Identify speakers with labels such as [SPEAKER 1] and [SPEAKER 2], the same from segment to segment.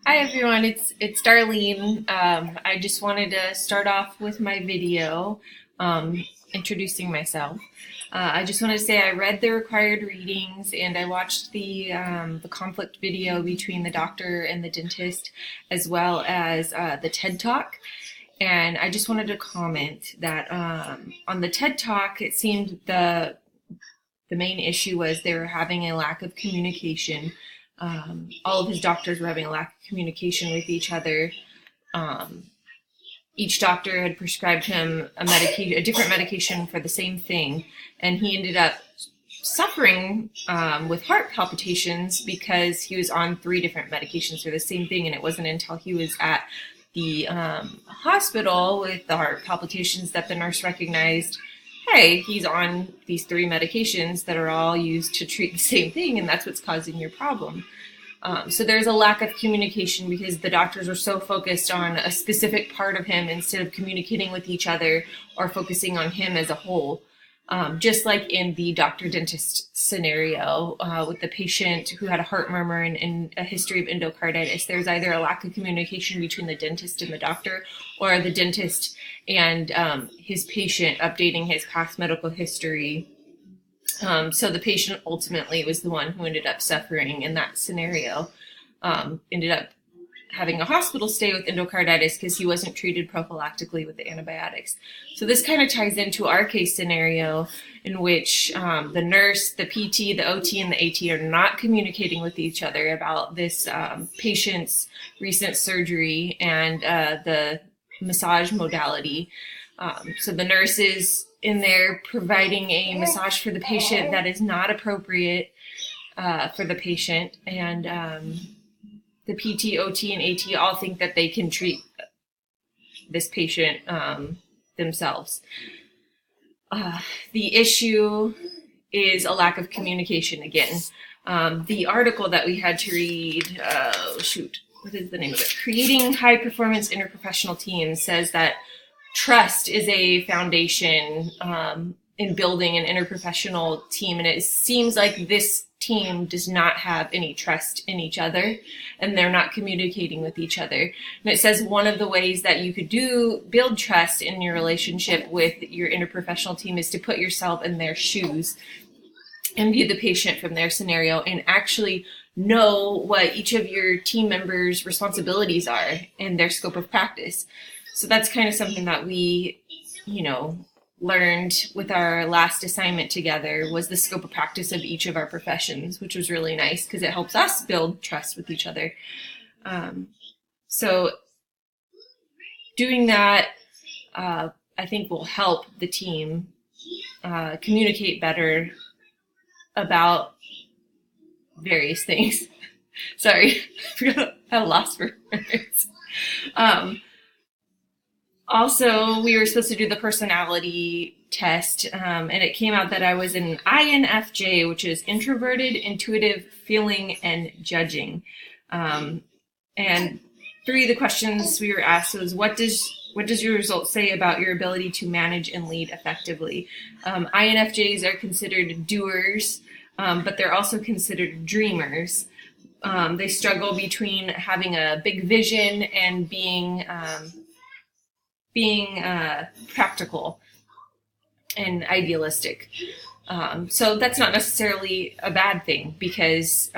[SPEAKER 1] Hi everyone, it's Darlene. I just wanted to start off with my video introducing myself. I just wanted to say I read the required readings and I watched the conflict video between the doctor and the dentist, as well as the TED Talk. And I just wanted to comment that on the TED Talk, it seemed the main issue was they were having a lack of communication. All of his doctors were having a lack of communication with each other. Each doctor had prescribed him a different medication for the same thing, and he ended up suffering with heart palpitations because he was on 3 different medications for the same thing, and it wasn't until he was at the hospital with the heart palpitations that the nurse recognized, hey, he's on these 3 medications that are all used to treat the same thing, and that's what's causing your problem. So there's a lack of communication because the doctors are so focused on a specific part of him instead of communicating with each other or focusing on him as a whole. Just like in the doctor-dentist scenario with the patient who had a heart murmur and a history of endocarditis, there's either a lack of communication between the dentist and the doctor, or the dentist and his patient updating his past medical history. So the patient ultimately was the one who ended up suffering in that scenario, ended up having a hospital stay with endocarditis because he wasn't treated prophylactically with the antibiotics. So this kind of ties into our case scenario in which the nurse, the PT, the OT, and the AT are not communicating with each other about this patient's recent surgery and the massage modality. So the nurse is in there providing a massage for the patient that is not appropriate for the patient, and the PT, OT, and AT all think that they can treat this patient themselves. The issue is a lack of communication again. The article that we had to read, what is the name of it? Creating High Performance Interprofessional Teams says that trust is a foundation in building an interprofessional team, and it seems like this team does not have any trust in each other, and they're not communicating with each other. And it says one of the ways that you could build trust in your relationship with your interprofessional team is to put yourself in their shoes and view the patient from their scenario and actually know what each of your team members' responsibilities are and their scope of practice. So that's kind of something that we, learned with our last assignment together, was the scope of practice of each of our professions, which was really nice because it helps us build trust with each other. So doing that, I think, will help the team communicate better about various things. Sorry, I forgot how lost for words. Also, we were supposed to do the personality test, and it came out that I was an INFJ, which is introverted, intuitive, feeling, and judging. And 3 of the questions we were asked was, what does your results say about your ability to manage and lead effectively? INFJs are considered doers, but they're also considered dreamers. They struggle between having a big vision and being practical and idealistic. So that's not necessarily a bad thing because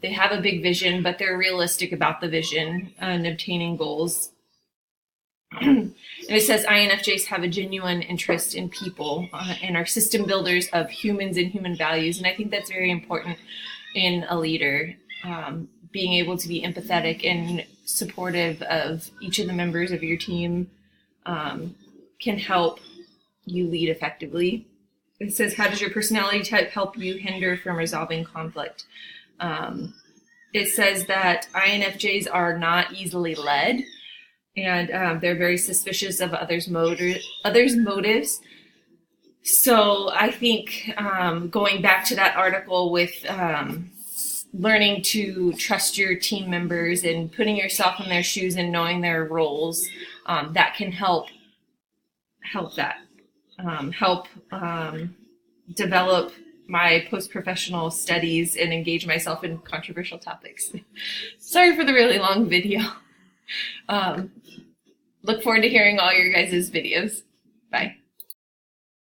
[SPEAKER 1] they have a big vision, but they're realistic about the vision and obtaining goals. And it says INFJs have a genuine interest in people and are system builders of humans and human values. And I think that's very important in a leader, being able to be empathetic and supportive of each of the members of your team. Can help you lead effectively. It says, how does your personality type help you hinder from resolving conflict? It says that INFJs are not easily led, and they're very suspicious of others' motives. So I think going back to that article with learning to trust your team members and putting yourself in their shoes and knowing their roles, that can help develop my post-professional studies and engage myself in controversial topics. Sorry for the really long video. Look forward to hearing all your guys' videos. Bye.